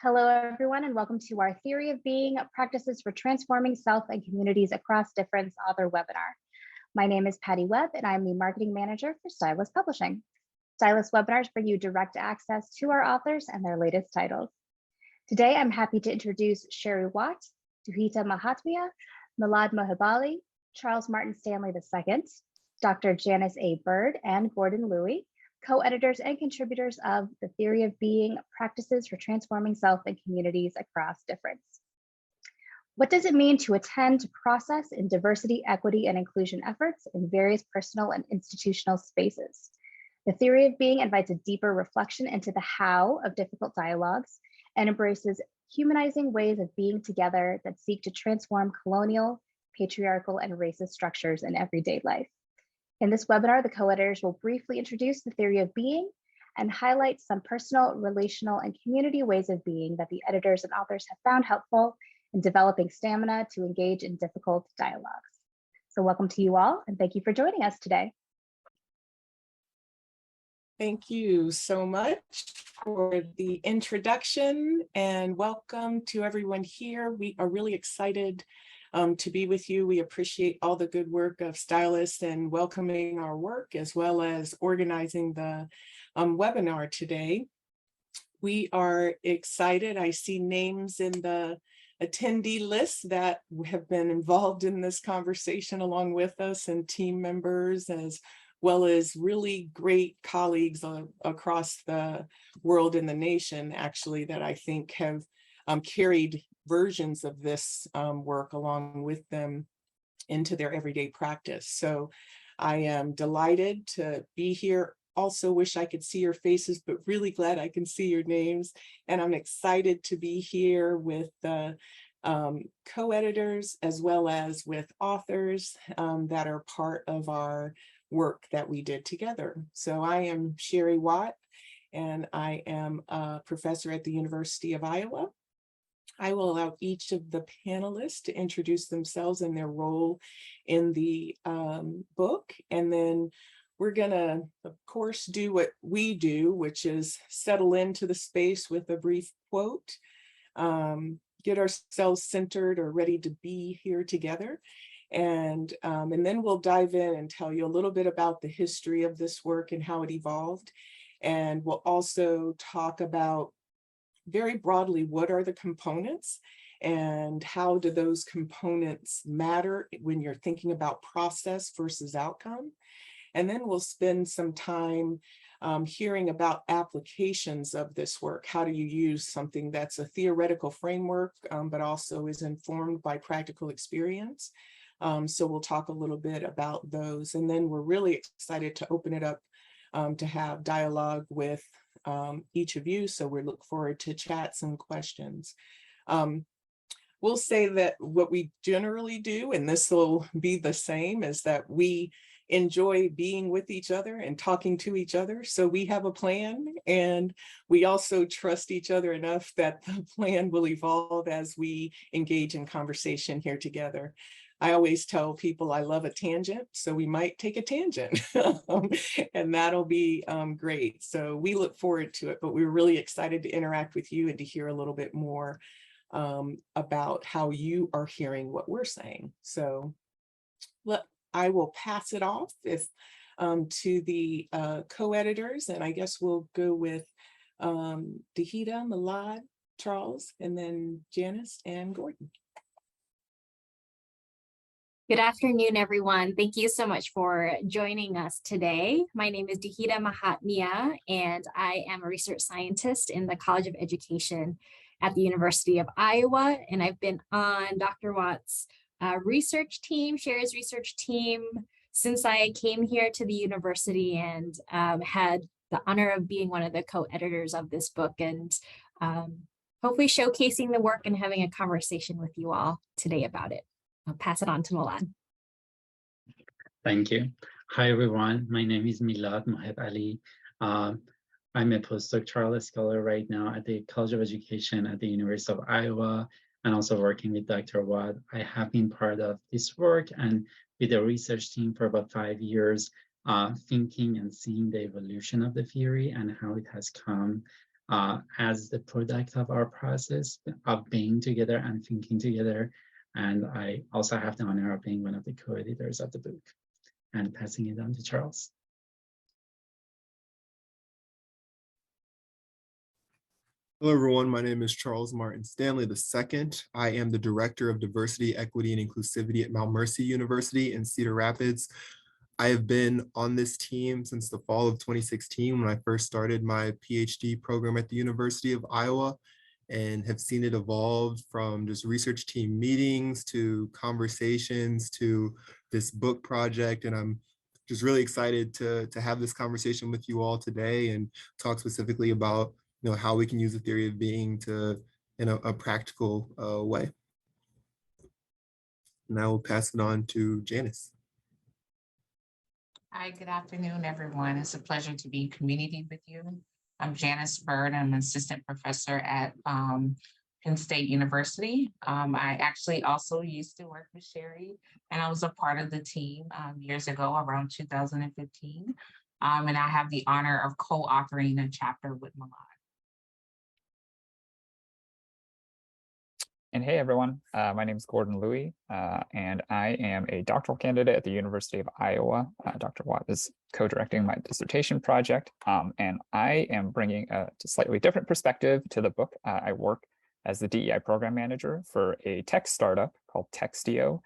Hello, everyone, and welcome to our Theory of Being Practices for Transforming Self and Communities Across Difference author webinar. My name is Patty Webb, and I'm the Marketing Manager for Stylist Publishing. Stylist webinars bring you direct access to our authors and their latest titles. Today, I'm happy to introduce Sherry Watt, Duhita Mahatmya, Milad Mohebali, Charles Martin-Stanley II, Dr. Janice A. Byrd and Gordon Louie, co-editors and contributors of The Theory of Being, Practices for Transforming Self and Communities Across Difference. What does it mean to attend to process in diversity, equity, and inclusion efforts in various personal and institutional spaces? The Theory of Being invites a deeper reflection into the how of difficult dialogues and embraces humanizing ways of being together that seek to transform colonial, patriarchal, and racist structures in everyday life. In this webinar, the co-editors will briefly introduce the theory of being and highlight some personal, relational, and community ways of being that the editors and authors have found helpful in developing stamina to engage in difficult dialogues. So welcome to you all, and thank you for joining us today. Thank you so much for the introduction, and welcome to everyone here. We are really excited to be with you. We appreciate all the good work of stylists and welcoming our work, as well as organizing the webinar today. We are excited. I see names in the attendee list that have been involved in this conversation along with us, and team members, as well as really great colleagues across the world and the nation, actually, that I think have carried versions of this work along with them into their everyday practice. So I am delighted to be here. Also wish I could see your faces, but really glad I can see your names. And I'm excited to be here with the co-editors as well as with authors that are part of our work that we did together. So I am Sherry Watt, and I am a professor at the University of Iowa. I will allow each of the panelists to introduce themselves and their role in the book. And then we're gonna, of course, do what we do, which is settle into the space with a brief quote, get ourselves centered or ready to be here together. And then we'll dive in and tell you a little bit about the history of this work and how it evolved. And we'll also talk about very broadly, what are the components and how do those components matter when you're thinking about process versus outcome? And then we'll spend some time hearing about applications of this work. How do you use something that's a theoretical framework, but also is informed by practical experience? So we'll talk a little bit about those. And then we're really excited to open it up to have dialogue with each of you. So we look forward to chats and questions. We'll say that what we generally do, and this will be the same, is that we enjoy being with each other and talking to each other. So we have a plan, and we also trust each other enough that the plan will evolve as we engage in conversation here together. I always tell people I love a tangent, so we might take a tangent and that'll be great. So we look forward to it, but we're really excited to interact with you and to hear a little bit more about how you are hearing what we're saying. So I will pass it off to the co-editors, and I guess we'll go with Duhita, Milad, Charles, and then Janice and Gordon. Good afternoon, everyone. Thank you so much for joining us today. My name is Duhita Mahatmya, and I am a research scientist in the College of Education at the University of Iowa. And I've been on Dr. Watt's research team, Sherry's research team, since I came here to the university, and had the honor of being one of the co-editors of this book, and hopefully showcasing the work and having a conversation with you all today about it. I'll pass it on to Milad. Thank you. Hi, everyone. My name is Milad Mohebali. I'm a postdoctoral scholar right now at the College of Education at the University of Iowa, and also working with Dr. Watt. I have been part of this work and with the research team for about 5 years, thinking and seeing the evolution of the theory and how it has come as the product of our process of being together and thinking together. And I also have the honor of being one of the co-editors of the book, and passing it on to Charles. Hello, everyone. My name is Charles Martin-Stanley II. I am the Director of Diversity, Equity, and Inclusivity at Mount Mercy University in Cedar Rapids. I have been on this team since the fall of 2016 when I first started my PhD program at the University of Iowa, and have seen it evolve from just research team meetings to conversations to this book project. And I'm just really excited to have this conversation with you all today and talk specifically about how we can use the theory of being in a practical way. And I will pass it on to Janice. Hi, good afternoon, everyone. It's a pleasure to be in community with you. I'm Janice Byrd. I'm an assistant professor at Penn State University. I actually also used to work with Sherry, and I was a part of the team years ago, around 2015. And I have the honor of co-authoring a chapter with Milad. And hey, everyone, my name is Gordon Louie, and I am a doctoral candidate at the University of Iowa. Dr. Watt is co-directing my dissertation project, and I am bringing a slightly different perspective to the book. I work as the DEI program manager for a tech startup called Textio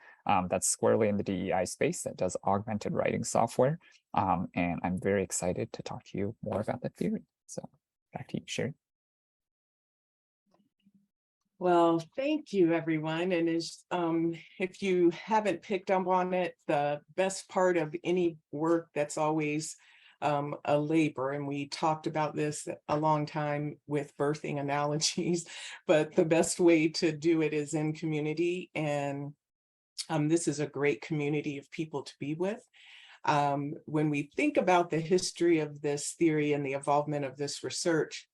that's squarely in the DEI space that does augmented writing software. And I'm very excited to talk to you more about that theory. So back to you, Sherry. Well, thank you, everyone. And if you haven't picked up on it, the best part of any work that's always a labor, and we talked about this a long time with birthing analogies, but the best way to do it is in community. And this is a great community of people to be with. When we think about the history of this theory and the involvement of this research,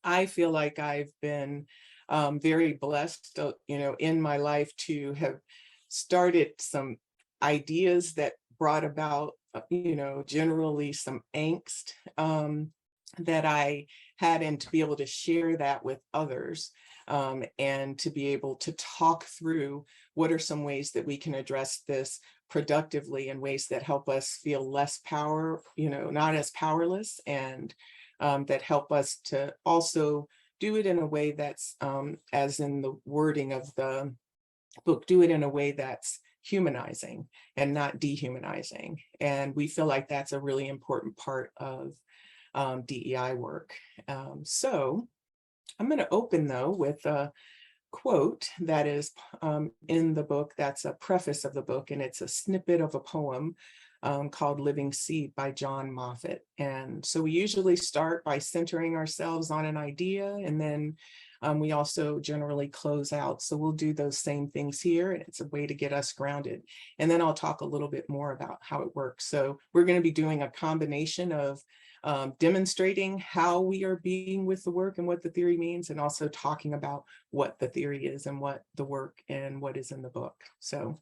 I feel like I've been very blessed, in my life to have started some ideas that brought about, generally some angst that I had, and to be able to share that with others, and to be able to talk through what are some ways that we can address this productively in ways that help us feel less power, not as powerless, and that help us to also do it in a way that's, as in the wording of the book, do it in a way that's humanizing and not dehumanizing. And we feel like that's a really important part of DEI work. So I'm going to open, though, with a quote that is in the book. That's a preface of the book, and it's a snippet of a poem called Living Seed by John Moffat. And so we usually start by centering ourselves on an idea, and then we also generally close out. So we'll do those same things here, and it's a way to get us grounded. And then I'll talk a little bit more about how it works. So we're going to be doing a combination of demonstrating how we are being with the work and what the theory means, and also talking about what the theory is and what the work and what is in the book. So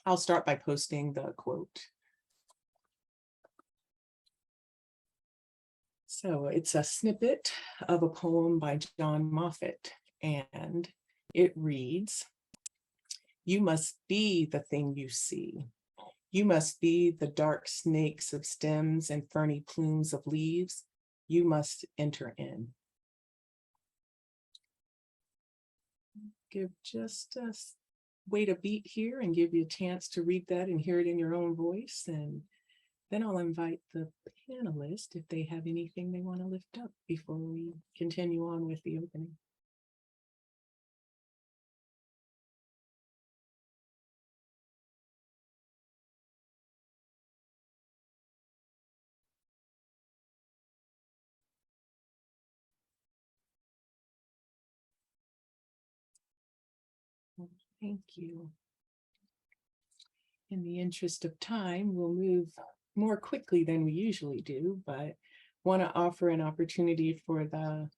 I'll start by posting the quote. So it's a snippet of a poem by John Moffat, and it reads, "You must be the thing you see. You must be the dark snakes of stems and ferny plumes of leaves. You must enter in." Give just a wait a beat here and give you a chance to read that and hear it in your own voice. And then I'll invite the panelists if they have anything they want to lift up before we continue on with the opening. Thank you. In the interest of time, we'll move more quickly than we usually do, but want to offer an opportunity for the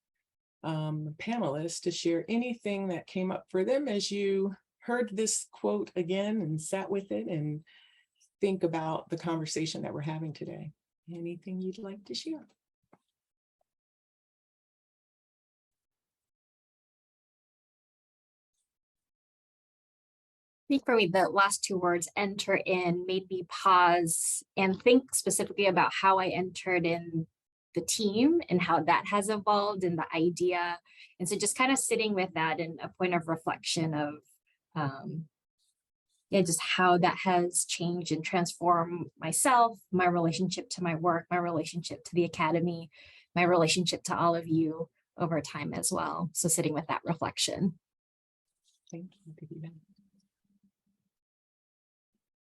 panelists to share anything that came up for them as you heard this quote again and sat with it and think about the conversation that we're having today. Anything you'd like to share? think for me, the last two words, enter in, made me pause and think specifically about how I entered in the team and how that has evolved and the idea. And so just kind of sitting with that and a point of reflection of yeah, just how that has changed and transformed myself, my relationship to my work, my relationship to the academy, my relationship to all of you over time as well. So sitting with that reflection. Thank you, Duhita.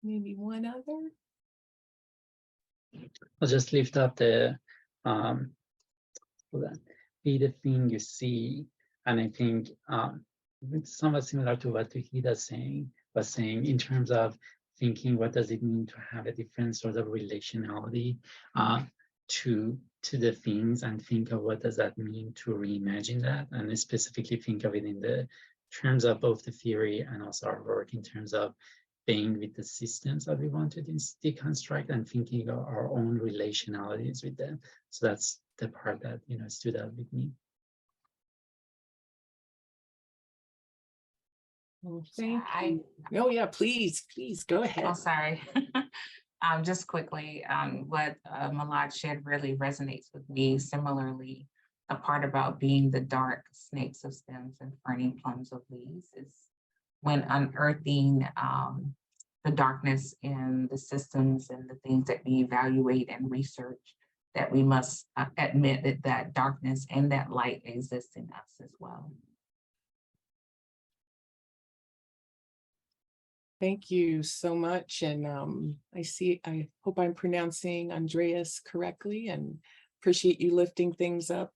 Maybe one other? I'll just lift up the be the thing you see. And I think it's somewhat similar to what Duhita was saying in terms of thinking, what does it mean to have a different sort of relationality to the things, and think of what does that mean to reimagine that, and specifically think of it in the terms of both the theory and also our work in terms of being with the systems that we want to deconstruct, and thinking of our own relationalities with them. So that's the part that stood out with me. Well, thank you. Oh yeah, please go ahead. Oh, sorry. Just quickly, what Milad shared really resonates with me. Similarly, the part about being the dark snakes of stems and ferny plums of leaves is when unearthing the darkness in the systems and the things that we evaluate and research, that we must admit that that darkness and that light exists in us as well. Thank you so much. And I hope I'm pronouncing Andreas correctly, and appreciate you lifting things up.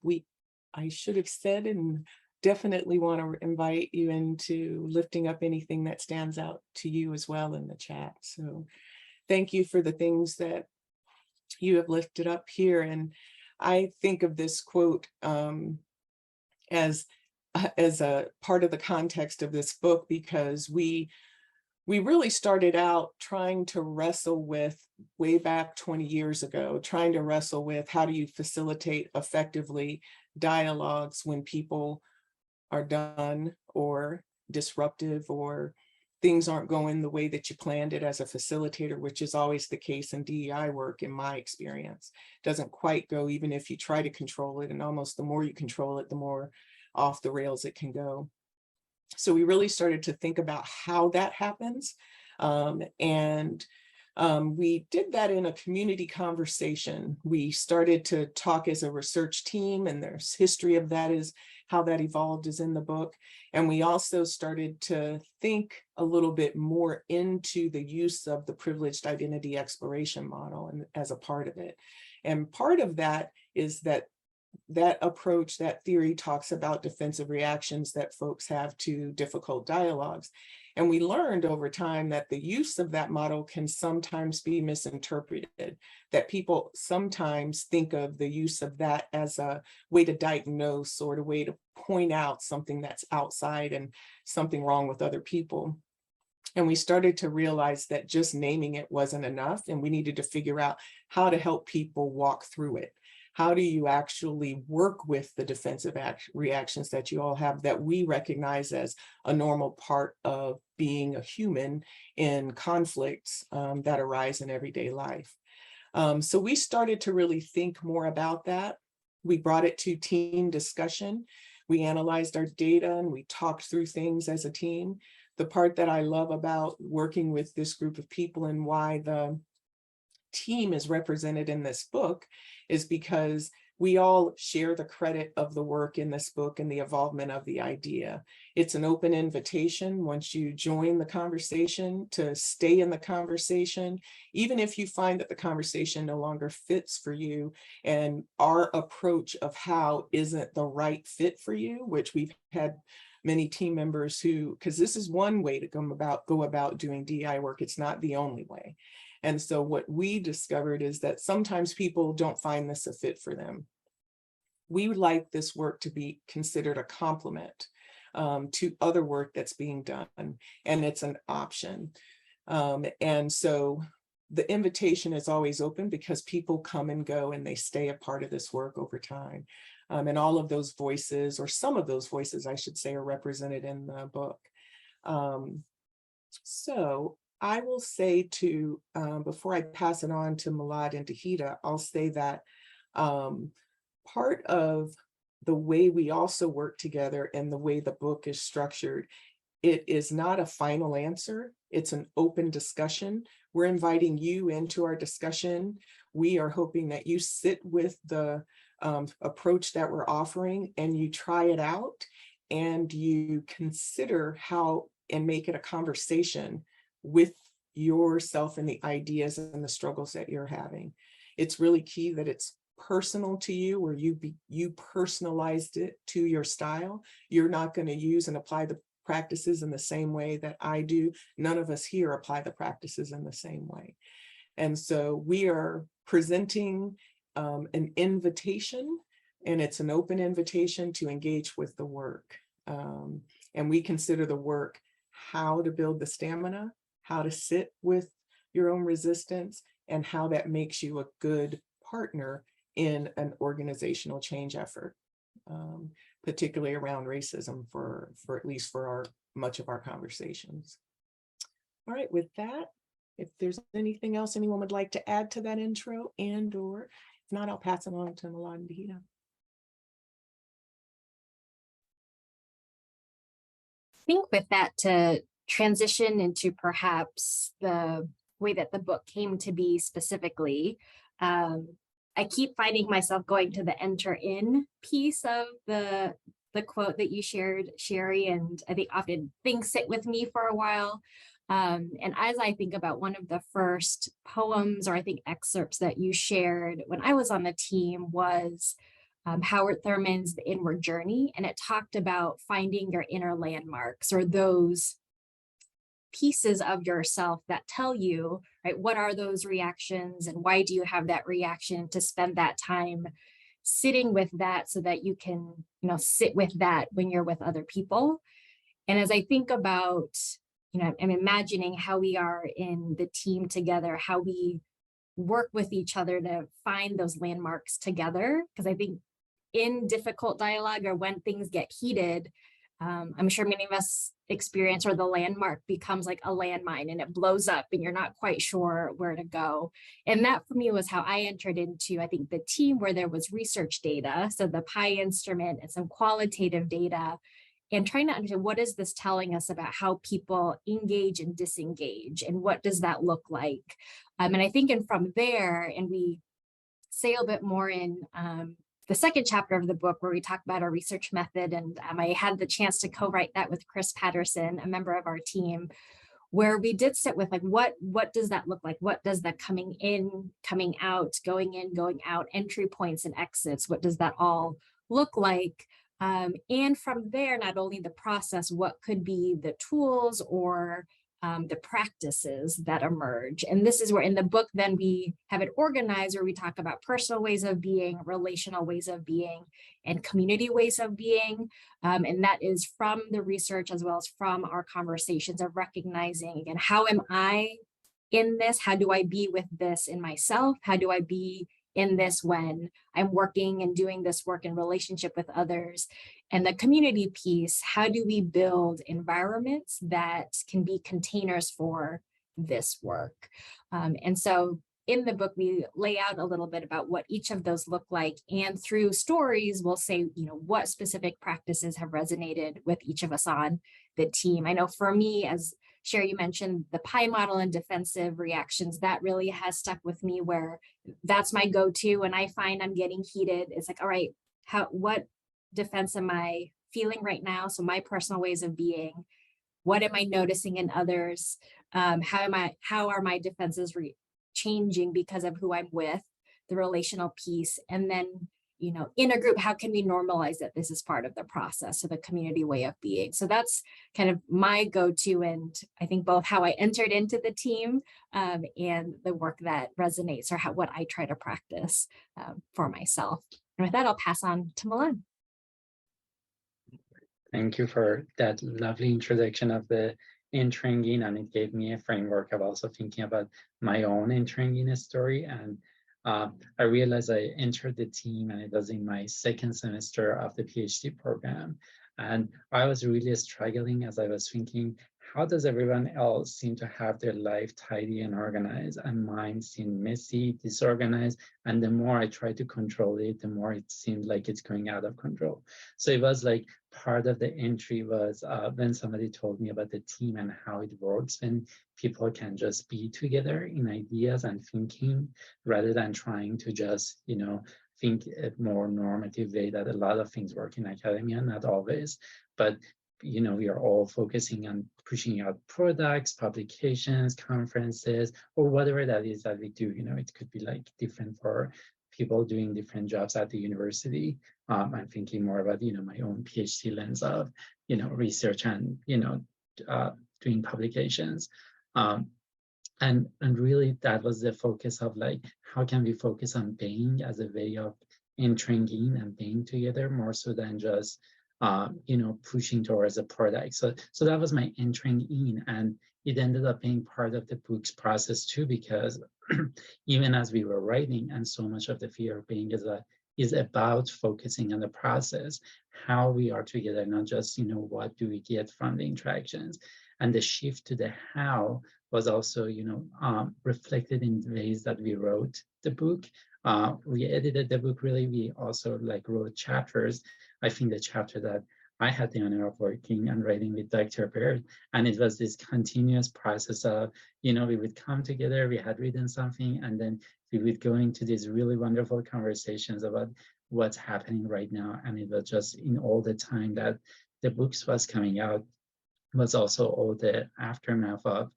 I should have said, and definitely want to invite you into lifting up anything that stands out to you as well in the chat. So thank you for the things that you have lifted up here. And I think of this quote as a part of the context of this book, because we really started out trying to wrestle with, way back 20 years ago, trying to wrestle with how do you facilitate effectively dialogues when people are done or disruptive, or things aren't going the way that you planned it as a facilitator, which is always the case in DEI work, in my experience. It doesn't quite go, even if you try to control it, and almost the more you control it, the more off the rails it can go. So we really started to think about how that happens. We did that in a community conversation. We started to talk as a research team, and there's history of that, is how that evolved is in the book. And we also started to think a little bit more into the use of the privileged identity exploration model and as a part of it. And part of that is that approach, that theory, talks about defensive reactions that folks have to difficult dialogues. And we learned over time that the use of that model can sometimes be misinterpreted, that people sometimes think of the use of that as a way to diagnose or a way to point out something that's outside and something wrong with other people. And we started to realize that just naming it wasn't enough, and we needed to figure out how to help people walk through it. How do you actually work with the defensive reactions that you all have, that we recognize as a normal part of being a human in conflicts that arise in everyday life? So we started to really think more about that. We brought it to team discussion. We analyzed our data and we talked through things as a team. The part that I love about working with this group of people, and why the team is represented in this book, is because we all share the credit of the work in this book and the involvement of the idea. It's an open invitation, once you join the conversation, to stay in the conversation, even if you find that the conversation no longer fits for you, and our approach of how isn't the right fit for you, which we've had many team members who, because this is one way to go about doing DI work, it's not the only way. And so what we discovered is that sometimes people don't find this a fit for them. We would like this work to be considered a complement to other work that's being done, and it's an option. And so the invitation is always open, because people come and go and they stay a part of this work over time. And all of those voices, or some of those voices, I should say, are represented in the book. So I will say to, before I pass it on to Milad and Duhita, I'll say that part of the way we also work together and the way the book is structured, it is not a final answer. It's an open discussion. We're inviting you into our discussion. We are hoping that you sit with the approach that we're offering and you try it out and you consider how and make it a conversation with yourself and the ideas and the struggles that you're having. It's really key that it's personal to you, where you personalized it to your style. You're not going to use and apply the practices in the same way that I do. None of us here apply the practices in the same way. And so we are presenting an invitation, and it's an open invitation to engage with the work. And we consider the work how to build the stamina, how to sit with your own resistance, and how that makes you a good partner in an organizational change effort, particularly around racism for at least for much of our conversations. All right, with that, if there's anything else anyone would like to add to that intro, and or if not, I'll pass it on to Milad and Duhita. I think with that, to transition into perhaps the way that the book came to be specifically, I keep finding myself going to the enter in piece of the quote that you shared, Sherry, and I think often things sit with me for a while. And as I think about one of the first poems, or I think excerpts that you shared when I was on the team, was Howard Thurman's The Inward Journey, and it talked about finding your inner landmarks, or those pieces of yourself that tell you, right, what are those reactions and why do you have that reaction, to spend that time sitting with that so that you can, sit with that when you're with other people. And as I think about, I'm imagining how we are in the team together, how we work with each other to find those landmarks together, because I think in difficult dialogue, or when things get heated, I'm sure many of us experience, or the landmark becomes like a landmine and it blows up and you're not quite sure where to go. And that for me was how I entered into, I think, the team where there was research data, so the PI instrument and some qualitative data, and trying to understand what is this telling us about how people engage and disengage, and what does that look like? And I think, and from there, and we say a bit more in the second chapter of the book, where we talk about our research method, and I had the chance to co-write that with Chris Patterson, a member of our team, where we did sit with, like, what does that look like? What does that coming in, coming out, going in, going out, entry points and exits, what does that all look like? And from there, not only the process, what could be the tools or the practices that emerge. And this is where in the book, then we have it organized where we talk about personal ways of being, relational ways of being, and community ways of being. And that is from the research as well as from our conversations of recognizing, again, how am I in this? How do I be with this in myself? How do I be in this when I'm working and doing this work in relationship with others? And the community piece, how do we build environments that can be containers for this work? And so in the book, we lay out a little bit about what each of those look like. And through stories, we'll say, what specific practices have resonated with each of us on the team. I know for me, as Sherry, you mentioned the PI model and defensive reactions, that really has stuck with me, where that's my go-to when I find I'm getting heated. It's like, all right, what defense am I feeling right now? So my personal ways of being, what am I noticing in others? How are my defenses changing because of who I'm with, the relational piece? And then, in a group, how can we normalize that this is part of the process, so the community way of being? So that's kind of my go-to, and I think both how I entered into the team and the work that resonates, or what I try to practice for myself. And with that, I'll pass on to Milad. Thank you for that lovely introduction of the entering in, and it gave me a framework of also thinking about my own entering in a story. And I realized I entered the team, and it was in my second semester of the PhD program. And I was really struggling as I was thinking, how does everyone else seem to have their life tidy and organized, and mine seemed messy, disorganized, and the more I tried to control it, the more it seemed like it's going out of control. So it was like part of the entry was when somebody told me about the team and how it works when people can just be together in ideas and thinking rather than trying to just, think a more normative way that a lot of things work in academia, not always, but we are all focusing on pushing out products, publications, conferences, or whatever that is that we do. It could be like different for people doing different jobs at the university. I'm thinking more about, my own PhD lens of, research and, doing publications. And really that was the focus of like, how can we focus on being as a way of entering in and being together more so than just pushing towards a product. So that was my entering in, and it ended up being part of the book's process too, because even as we were writing, and so much of the fear of being is about focusing on the process, how we are together, not just, what do we get from the interactions. And the shift to the how was also, reflected in the ways that we wrote the book. We edited the book, really. We also wrote chapters. I think the chapter that I had the honor of working and writing with Dr. Byrd, and it was this continuous process of, we would come together, we had written something, and then we would go into these really wonderful conversations about what's happening right now. And it was just in all the time that the books was coming out was also all the aftermath of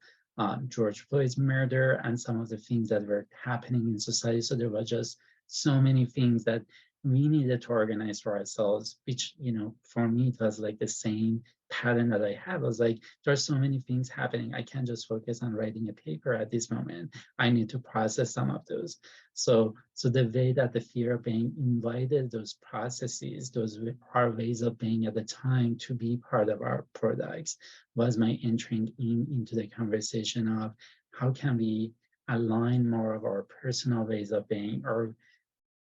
George Floyd's murder and some of the things that were happening in society. So there was just so many things that we needed to organize for ourselves, which, for me, it was like the same pattern that I had. Was like, there's so many things happening. I can't just focus on writing a paper at this moment. I need to process some of those. So the way that the fear of being invited those processes, those are ways of being at the time to be part of our products, was my entering into the conversation of how can we align more of our personal ways of being, or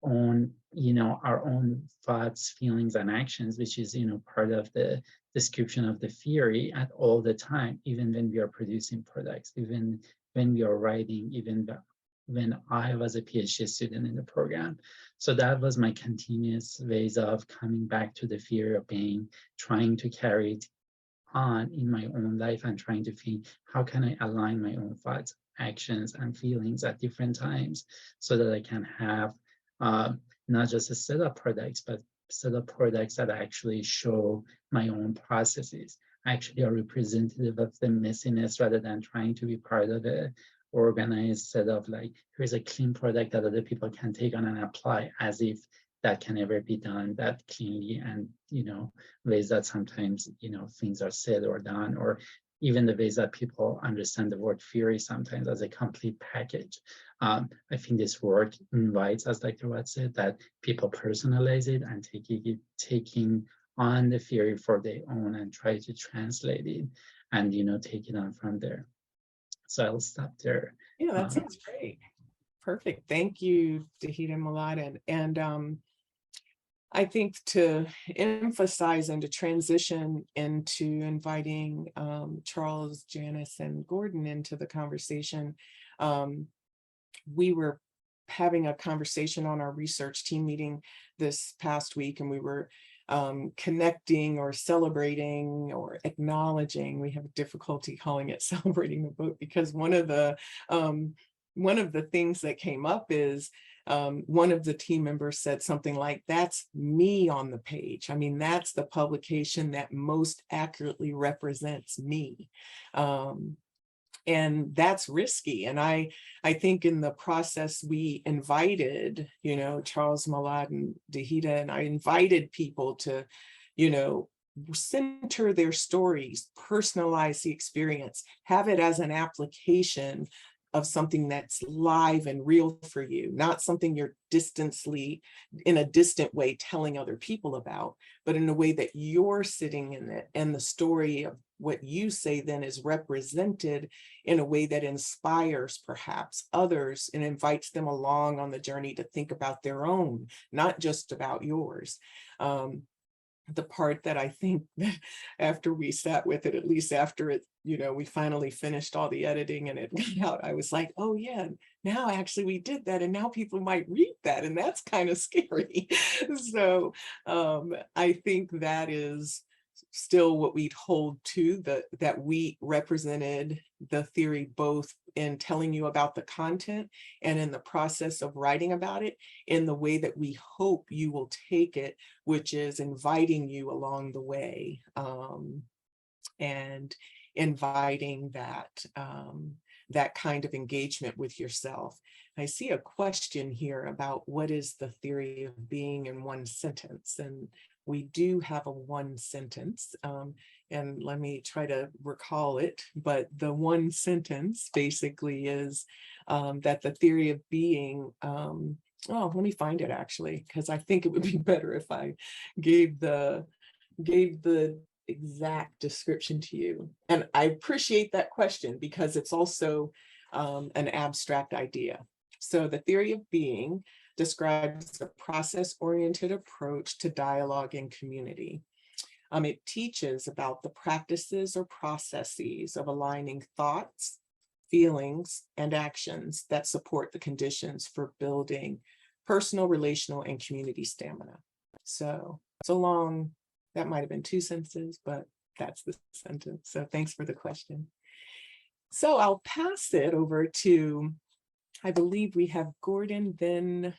own, our own thoughts, feelings, and actions, which is, part of the description of the theory at all the time, even when we are producing products, even when we are writing, even when I was a PhD student in the program. So that was my continuous ways of coming back to the theory of being, trying to carry it on in my own life and trying to think, how can I align my own thoughts, actions, and feelings at different times so that I can have not just a set of products, but set of products that actually show my own processes, actually are representative of the messiness, rather than trying to be part of a organized set of like, here's a clean product that other people can take on and apply, as if that can ever be done that cleanly, and ways that sometimes things are said or done, or even the ways that people understand the word theory sometimes as a complete package. I think this work invites, as Dr. Watt said, that people personalize it and taking on the theory for their own and try to translate it and take it on from there. So I'll stop there. Yeah, that sounds great. Perfect. Thank you, Duhita Milad. And I think to emphasize and to transition into inviting Charles, Janice, and Gordon into the conversation, we were having a conversation on our research team meeting this past week, and we were connecting or celebrating or acknowledging. We have difficulty calling it celebrating the book, because one of the things that came up is one of the team members said something like, that's me on the page. I mean, that's the publication that most accurately represents me. And that's risky. And I think in the process we invited, Charles, Milad, and Duhita, and I invited people to, center their stories, personalize the experience, have it as an application of something that's live and real for you, not something you're in a distant way telling other people about, but in a way that you're sitting in it, and the story of what you say then is represented in a way that inspires perhaps others and invites them along on the journey to think about their own, not just about yours. the part that I think that after we sat with it, at least after it, we finally finished all the editing and it got out, I was like, oh yeah, now actually we did that, and now people might read that, and that's kind of scary. So I think that is still what we'd hold to, that we represented the theory both in telling you about the content and in the process of writing about it in the way that we hope you will take it, which is inviting you along the way, and inviting that kind of engagement with yourself. I see a question here about what is the theory of being in one sentence, and we do have a one sentence, and let me try to recall it, but the one sentence basically is that the theory of being, let me find it actually, because I think it would be better if I gave the exact description to you. And I appreciate that question because it's also an abstract idea. So the theory of being describes a process-oriented approach to dialogue and community. It teaches about the practices or processes of aligning thoughts, feelings, and actions that support the conditions for building personal, relational, and community stamina. So it's a long, that might have been 2 sentences, but that's the sentence. So thanks for the question. So I'll pass it over to, I believe we have Gordon, then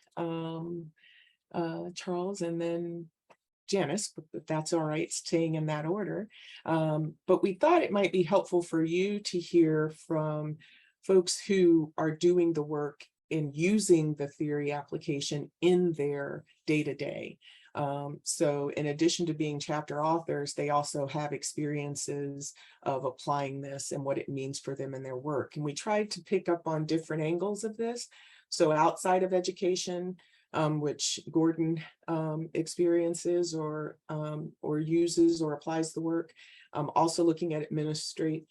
Charles, and then Janice, but that's all right, staying in that order. But we thought it might be helpful for you to hear from folks who are doing the work in using the theory application in their day-to-day. So in addition to being chapter authors, they also have experiences of applying this and what it means for them in their work. And we tried to pick up on different angles of this. So outside of education, which Gordon experiences or uses or applies the work. Also looking at administration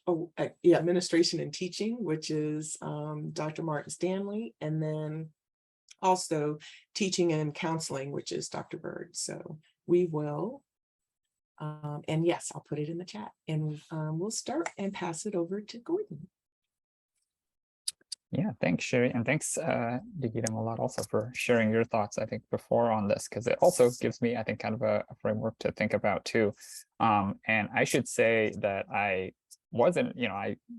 and teaching, which is Dr. Martin-Stanley, and then also teaching and counseling, which is Dr. Byrd. So we will, and yes, I'll put it in the chat, and we'll start and pass it over to Gordon. Yeah, thanks, Sherry. And thanks, Duhita Mahatmya, also for sharing your thoughts, I think, before on this, because it also gives me, I think, kind of a framework to think about too. And I should say that I wasn't,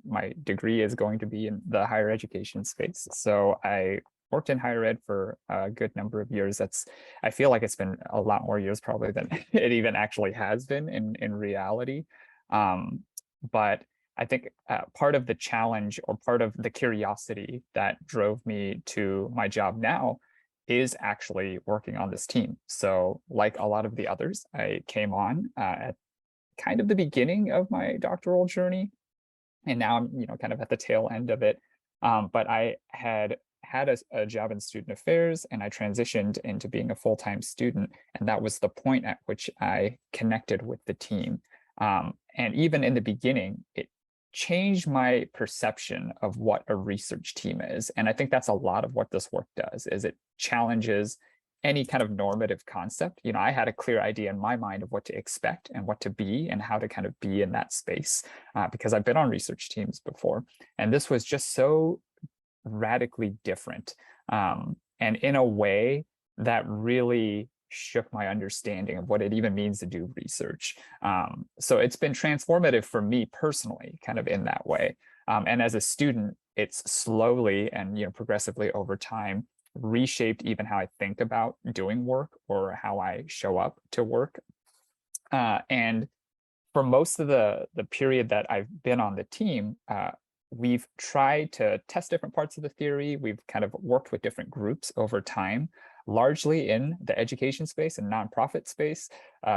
my degree is going to be in the higher education space. So I worked in higher ed for a good number of years. I feel like it's been a lot more years probably than it even actually has been in reality. But I think part of the challenge or part of the curiosity that drove me to my job now is actually working on this team. So like a lot of the others, I came on at kind of the beginning of my doctoral journey, and now I'm kind of at the tail end of it. But I had a job in student affairs, and I transitioned into being a full-time student, and that was the point at which I connected with the team. And even in the beginning, it changed my perception of what a research team is. And I think that's a lot of what this work does, is it challenges any kind of normative concept. I had a clear idea in my mind of what to expect and what to be and how to kind of be in that space, because I've been on research teams before. And this was just so radically different, and in a way that really shook my understanding of what it even means to do research. So it's been transformative for me personally, kind of in that way. And as a student, it's slowly and progressively over time reshaped even how I think about doing work or how I show up to work. And for most of the period that I've been on the team, we've tried to test different parts of the theory. We've kind of worked with different groups over time, largely in the education space and nonprofit space,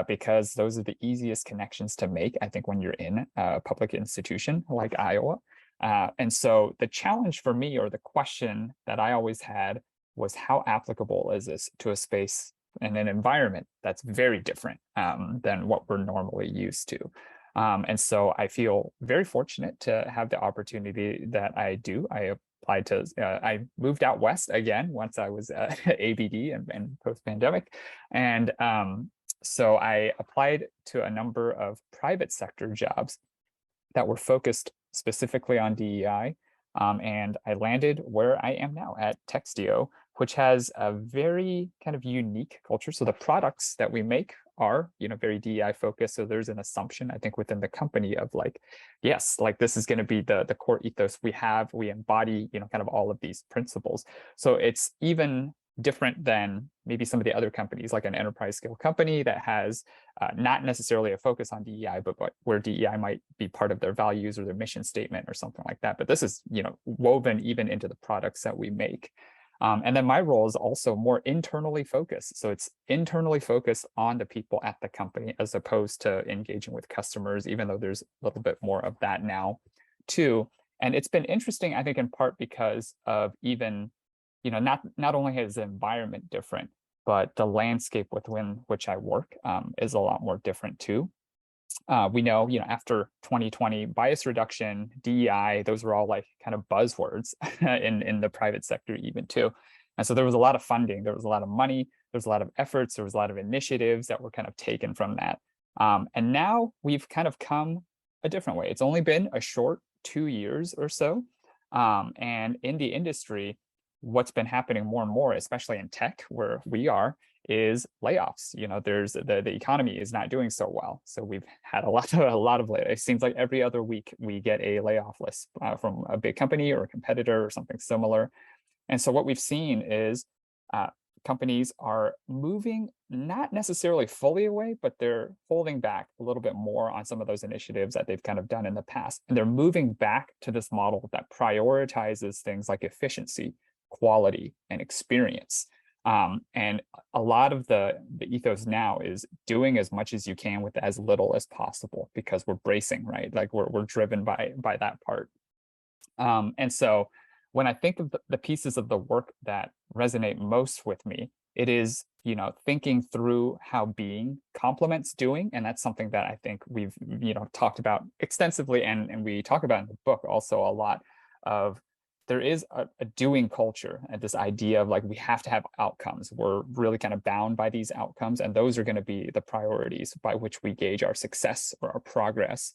because those are the easiest connections to make, I think, when you're in a public institution like Iowa. And so the challenge for me, or the question that I always had, was how applicable is this to a space and an environment that's very different than what we're normally used to. And so I feel very fortunate to have the opportunity that I do. I moved out west again once I was ABD and post-pandemic, and So I applied to a number of private sector jobs that were focused specifically on DEI. And I landed where I am now at Textio, which has a very kind of unique culture. So the products that we make are, very DEI focused. So there's an assumption, I think, within the company of like, yes, like this is going to be the core ethos we embody, kind of all of these principles. So it's even different than maybe some of the other companies, like an enterprise scale company that has not necessarily a focus on DEI, but where DEI might be part of their values or their mission statement or something like that. But this is, woven even into the products that we make. And then my role is also more internally focused. So it's internally focused on the people at the company as opposed to engaging with customers, even though there's a little bit more of that now too. And it's been interesting, I think, in part because of even, not only is the environment different, but the landscape within which I work is a lot more different too. We know, after 2020, bias reduction, DEI, those were all like kind of buzzwords in the private sector even too. And so there was a lot of funding, there was a lot of money, there was a lot of efforts, there was a lot of initiatives that were kind of taken from that. And now we've kind of come a different way. It's only been a short 2 years or so. And in the industry, what's been happening more and more, especially in tech where we are, is layoffs. There's the economy is not doing so well. So we've had a lot of layoffs. It seems like every other week we get a layoff list from a big company or a competitor or something similar. And so what we've seen is companies are moving not necessarily fully away, but they're holding back a little bit more on some of those initiatives that they've kind of done in the past. And they're moving back to this model that prioritizes things like efficiency, quality, and experience. And a lot of the ethos now is doing as much as you can with as little as possible because we're bracing, right? Like we're driven by that part. And so when I think of the pieces of the work that resonate most with me, it is, thinking through how being complements doing. And that's something that I think we've, talked about extensively. And we talk about in the book also a lot of there is a doing culture and this idea of like, we have to have outcomes. We're really kind of bound by these outcomes. And those are going to be the priorities by which we gauge our success or our progress.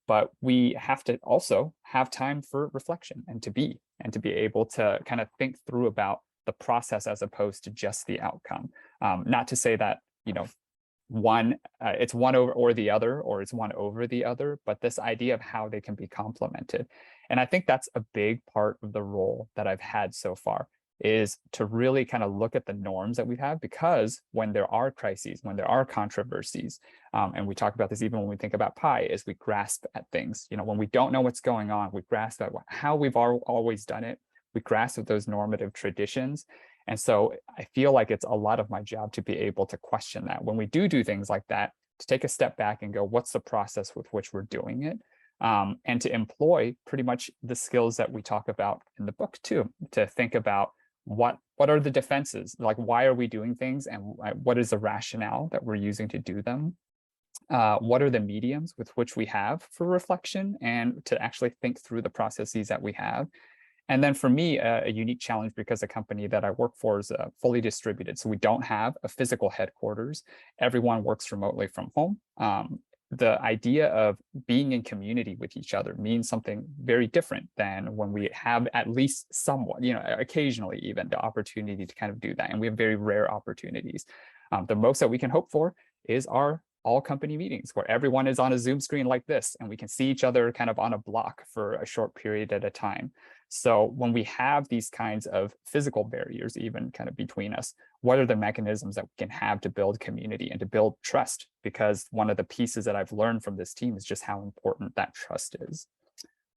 But we have to also have time for reflection and to be able to kind of think through about the process as opposed to just the outcome. Not to say that, it's one over or the other, or it's one over the other, but this idea of how they can be complemented. And I think that's a big part of the role that I've had so far, is to really kind of look at the norms that we have, because when there are crises, when there are controversies, and we talk about this even when we think about PI, is we grasp at things. When we don't know what's going on, we grasp at how we've always done it. We grasp at those normative traditions. And so I feel like it's a lot of my job to be able to question that. When we do things like that, to take a step back and go, what's the process with which we're doing it? And to employ pretty much the skills that we talk about in the book too, to think about what are the defenses, like why are we doing things, and what is the rationale that we're using to do them? What are the mediums with which we have for reflection and to actually think through the processes that we have? And then for me, a unique challenge, because the company that I work for is fully distributed. So we don't have a physical headquarters. Everyone works remotely from home. The idea of being in community with each other means something very different than when we have at least somewhat, occasionally even the opportunity to kind of do that. And we have very rare opportunities. The most that we can hope for is our all company meetings where everyone is on a Zoom screen like this, and we can see each other kind of on a block for a short period at a time. So when we have these kinds of physical barriers, even kind of between us, what are the mechanisms that we can have to build community and to build trust? Because one of the pieces that I've learned from this team is just how important that trust is.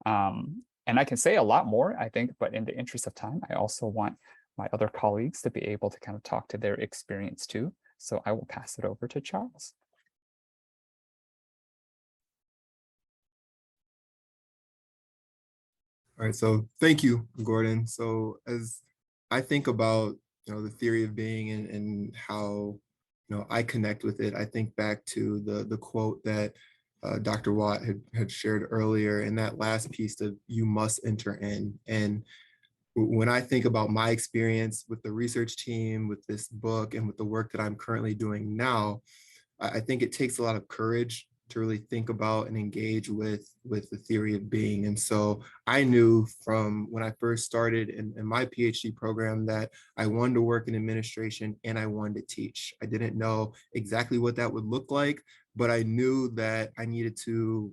And I can say a lot more, I think, but in the interest of time, I also want my other colleagues to be able to kind of talk to their experience too. So I will pass it over to Charles. All right, so thank you, Gordon. So as I think about, the theory of being and how, I connect with it, I think back to the quote that Dr. Watt had shared earlier, in that last piece of "you must enter in." And when I think about my experience with the research team, with this book, and with the work that I'm currently doing now, I think it takes a lot of courage to really think about and engage with the theory of being. And so I knew from when I first started in my PhD program that I wanted to work in administration and I wanted to teach. I didn't know exactly what that would look like, but I knew that I needed to,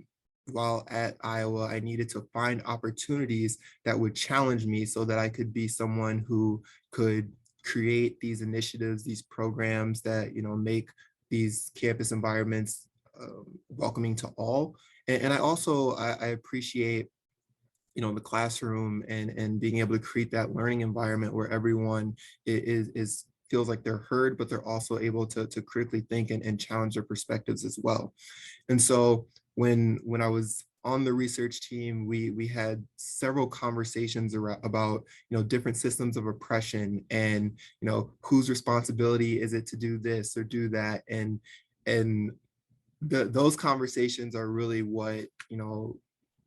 while at Iowa, I needed to find opportunities that would challenge me so that I could be someone who could create these initiatives, these programs that, make these campus environments welcoming to all. And I also, I appreciate, the classroom and being able to create that learning environment where everyone is feels like they're heard, but they're also able to critically think and challenge their perspectives as well. And so when I was on the research team, we had several conversations about, different systems of oppression and, whose responsibility is it to do this or do that. And those conversations are really what,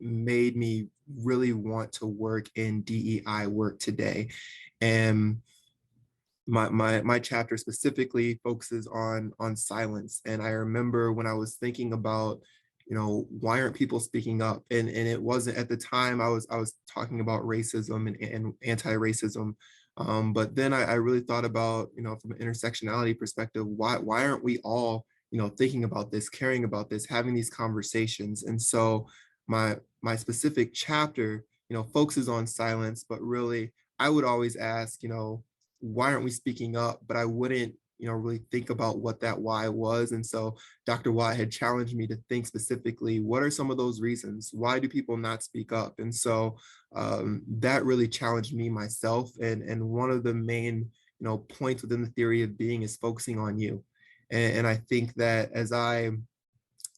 made me really want to work in DEI work today. And my chapter specifically focuses on silence. And I remember when I was thinking about, why aren't people speaking up? And it wasn't at the time I was talking about racism and anti-racism. But then I really thought about, from an intersectionality perspective, why aren't we all, thinking about this, caring about this, having these conversations? And so my specific chapter, focuses on silence, but really I would always ask, why aren't we speaking up? But I wouldn't, really think about what that why was. And so Dr. Watt had challenged me to think specifically, what are some of those reasons? Why do people not speak up? And so that really challenged me myself. And one of the main, points within the theory of being is focusing on you. And I think that as I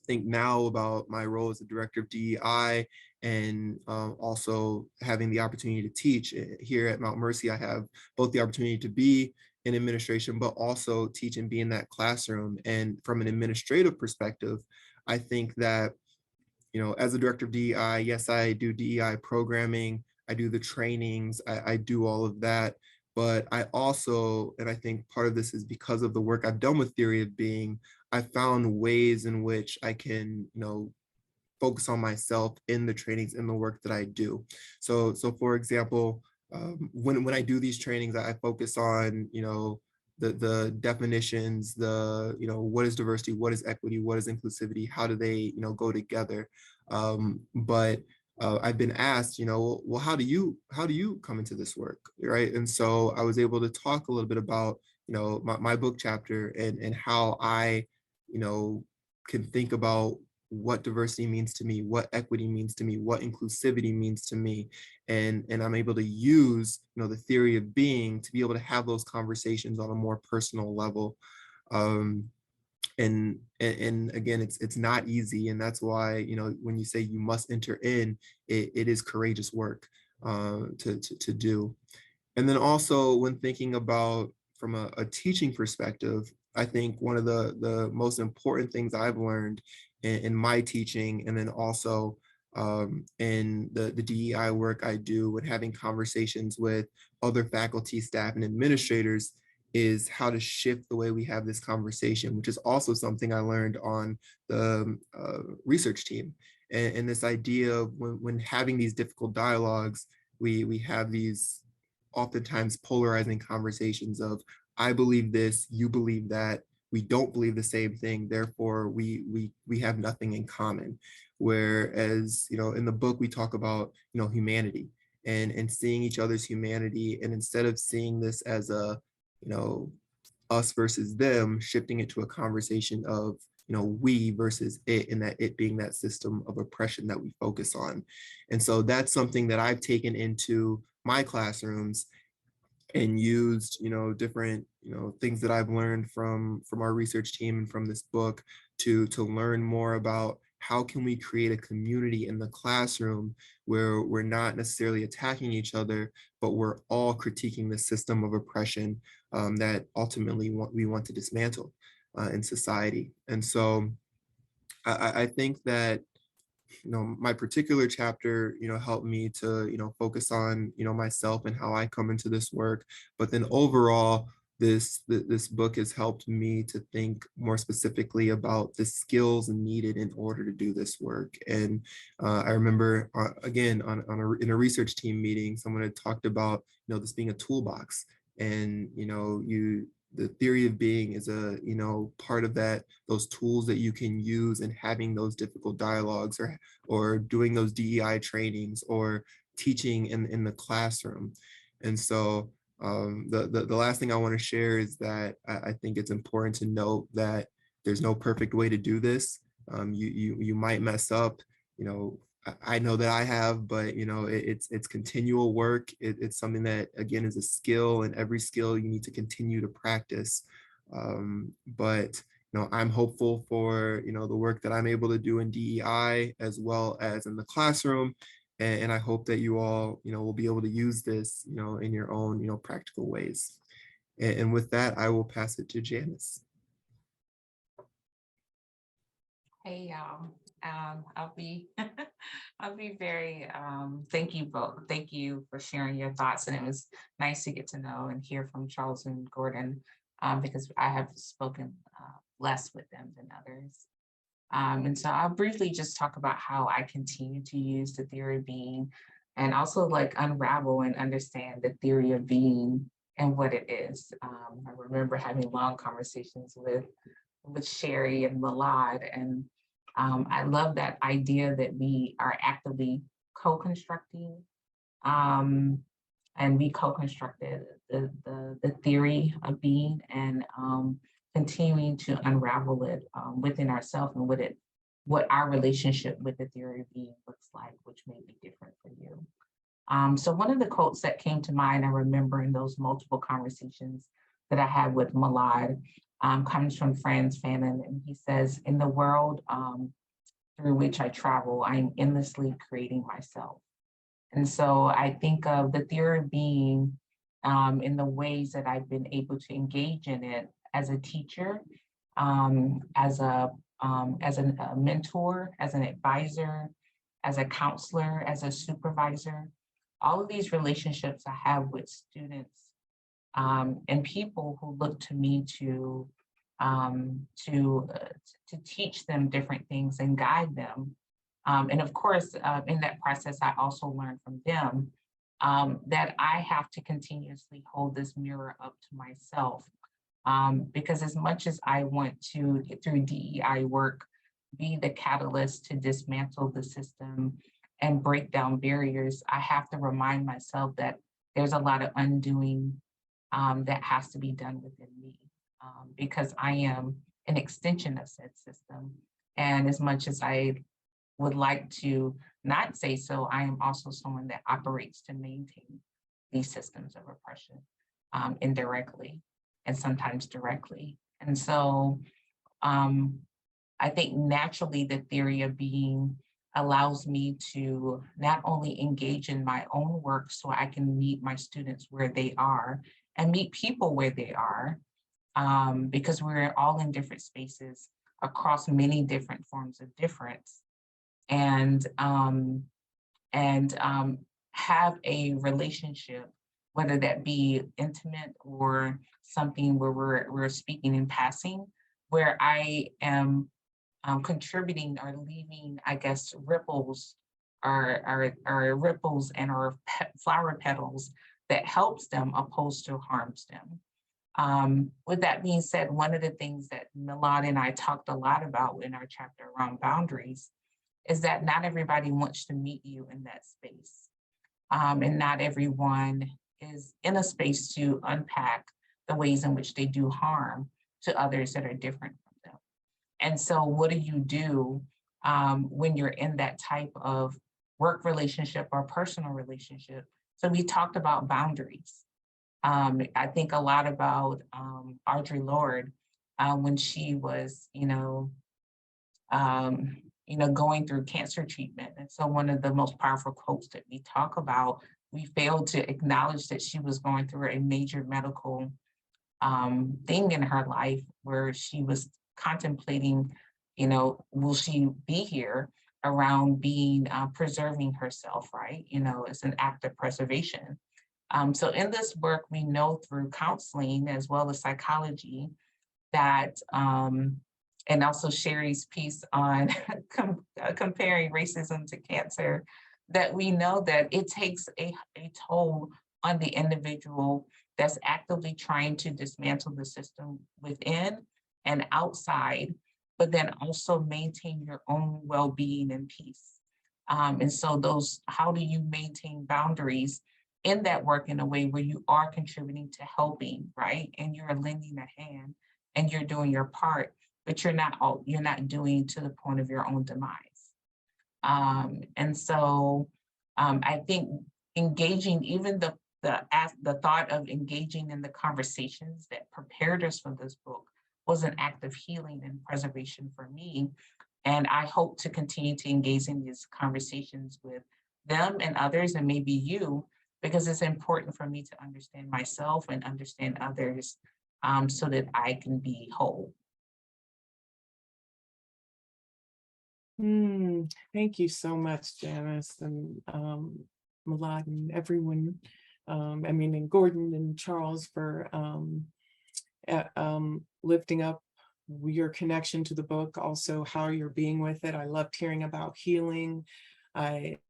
think now about my role as the director of DEI and also having the opportunity to teach here at Mount Mercy, I have both the opportunity to be in administration, but also teach and be in that classroom. And from an administrative perspective, I think that, as a director of DEI, yes, I do DEI programming, I do the trainings, I do all of that. But I also, and I think part of this is because of the work I've done with theory of being, I found ways in which I can, focus on myself in the trainings, in the work that I do. So for example, when I do these trainings, I focus on, the definitions, what is diversity, what is equity, what is inclusivity, how do they, go together? But I've been asked, well, how do you come into this work, right? And so I was able to talk a little bit about, my book chapter and how I, can think about what diversity means to me, what equity means to me, what inclusivity means to me. And I'm able to use, the theory of being to be able to have those conversations on a more personal level. And again, it's not easy. And that's why, when you say you must enter in, it is courageous work to do. And then also when thinking about from a teaching perspective, I think one of the most important things I've learned in my teaching, and then also in the DEI work I do with having conversations with other faculty, staff, and administrators, is how to shift the way we have this conversation, which is also something I learned on the research team. And this idea of when having these difficult dialogues, we have these oftentimes polarizing conversations of, I believe this, you believe that, we don't believe the same thing, therefore we have nothing in common. Whereas, in the book we talk about, humanity and seeing each other's humanity, and instead of seeing this as a, us versus them, shifting it to a conversation of, we versus it, and that it being that system of oppression that we focus on. And so that's something that I've taken into my classrooms and used, different, things that I've learned from our research team and from this book to learn more about how can we create a community in the classroom where we're not necessarily attacking each other, but we're all critiquing the system of oppression that ultimately we want to dismantle in society. And so I think that, my particular chapter, helped me to, focus on, myself and how I come into this work. But then overall, this book has helped me to think more specifically about the skills needed in order to do this work. And I remember, again, in a research team meeting, someone had talked about, this being a toolbox. And, the theory of being is a, part of that, those tools that you can use in having those difficult dialogues, or doing those DEI trainings, or teaching in the classroom. And so the last thing I want to share is that I think it's important to note that there's no perfect way to do this. You might mess up, I know that I have, but it's continual work. It's something that, again, is a skill, and every skill you need to continue to practice. But I'm hopeful for the work that I'm able to do in DEI as well as in the classroom. And I hope that you all, will be able to use this, in your own, practical ways. And with that, I will pass it to Janice. Hey, y'all. I'll be very, thank you both. Thank you for sharing your thoughts. And it was nice to get to know and hear from Charles and Gordon, because I have spoken less with them than others. And so I'll briefly just talk about how I continue to use the theory of being, and also unravel and understand the theory of being and what it is. I remember having long conversations with Sherry and Milad, and I love that idea that we are actively co-constructing, and we co-constructed the theory of being, and continuing to unravel it within ourselves, and what our relationship with the theory of being looks like, which may be different for you. So one of the quotes that came to mind, I remember in those multiple conversations that I had with Milad, comes from Franz Fanon, and he says, "In the world through which I travel, I am endlessly creating myself." And so I think of the theory of being in the ways that I've been able to engage in it as a teacher, as a mentor, as an advisor, as a counselor, as a supervisor. All of these relationships I have with students and people who look to me to teach them different things and guide them. And of course, in that process, I also learn from them that I have to continuously hold this mirror up to myself. Because as much as I want to, through DEI work, be the catalyst to dismantle the system and break down barriers, I have to remind myself that there's a lot of undoing that has to be done within me, because I am an extension of said system. And as much as I would like to not say so, I am also someone that operates to maintain these systems of oppression indirectly and sometimes directly. And so I think naturally the theory of being allows me to not only engage in my own work so I can meet my students where they are and meet people where they are, because we're all in different spaces across many different forms of difference, and have a relationship, whether that be intimate or something where we're speaking in passing, where I am contributing or leaving, I guess, ripples or ripples and or flower petals that helps them opposed to harms them. With that being said, one of the things that Milad and I talked a lot about in our chapter around boundaries is that not everybody wants to meet you in that space. And not everyone is in a space to unpack the ways in which they do harm to others that are different from them. And so what do you do when you're in that type of work relationship or personal relationship? So we talked about boundaries. I think a lot about Audre Lorde when she was, going through cancer treatment. And so one of the most powerful quotes that we talk about, we failed to acknowledge that she was going through a major medical thing in her life where she was contemplating, will she be here, around being preserving herself, right? It's an act of preservation. So in this work, we know through counseling as well as psychology that, and also Sherry's piece on comparing racism to cancer, that we know that it takes a toll on the individual that's actively trying to dismantle the system within and outside, but then also maintain your own well-being and peace. And so how do you maintain boundaries in that work in a way where you are contributing to helping, right? And you're lending a hand and you're doing your part, but you're not doing to the point of your own demise. And so I think engaging, even the thought of engaging in the conversations that prepared us for this book was an act of healing and preservation for me. And I hope to continue to engage in these conversations with them and others, and maybe you, because it's important for me to understand myself and understand others, so that I can be whole. Thank you so much, Janice and Milad and everyone. And Gordon and Charles for lifting up your connection to the book, also how you're being with it. I loved hearing about healing. It